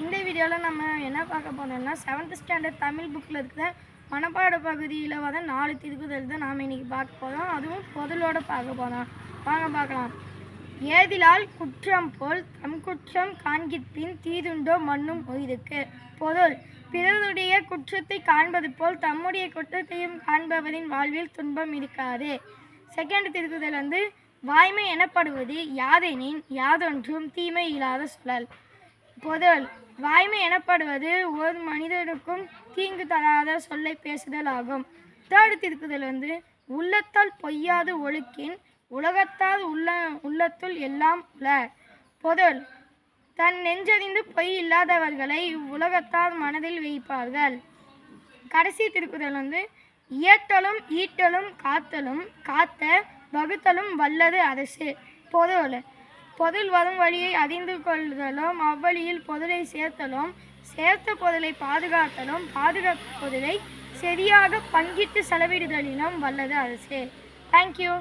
இந்த வீடியோவில் நம்ம என்ன பார்க்க போனோம்னா 7th ஸ்டாண்டர்ட் தமிழ் புக்கில் இருக்கிற மனப்பாட பகுதியில் வந்து 4 திருக்குறள் தான் நாம் இன்றைக்கி பார்க்க போகிறோம். அதுவும் பொருளோடு பார்க்க போகிறோம். வாங்க பார்க்கலாம். ஏதிலால் குற்றம் போல் தம் குற்றம் காண்கிற்பின் தீதுண்டோ மண்ணும் உயிருக்கு. பொருள்: பிறருடைய குற்றத்தை காண்பது போல் தம்முடைய குற்றத்தையும் காண்பவரின் வாழ்வில் துன்பம் இருக்காது. செகண்ட் திருக்குறள் வந்து வாய்மை எனப்படுவது யாதெனின் யாதொன்றும் தீமை இல்லாத சுழல். பொருள்: வாய்மை எனப்படுவது ஒரு மனிதனுக்கும் தீங்கு தராத சொல்லை பேசுதல் ஆகும். தேர்டு திருக்குறள் வந்து உள்ளத்தால் பொய்யாது ஒழுக்கின் உலகத்தால் உள்ளத்துள் எல்லாம் உள. பொருள்: தன் நெஞ்சறிந்து பொய் இல்லாதவர்களை உலகத்தால் மனதில் வைப்பார்கள். கடைசி திருக்குறள் வந்து இயற்றலும் ஈட்டலும் காத்தலும் காத்த வகுத்தலும் வல்லது அரசு. பொருள் வரும் வழியை அறிந்து கொள்ளுதலும் அவ்வழியில் பொருளை சேர்த்தலும் சேர்த்த பொருளை பாதுகாத்தலும் பாதுகாத்த பொருளை சரியாக பங்கிட்டு செலவிடுதலிலும் வல்லது அரசு. தேங்க்யூ.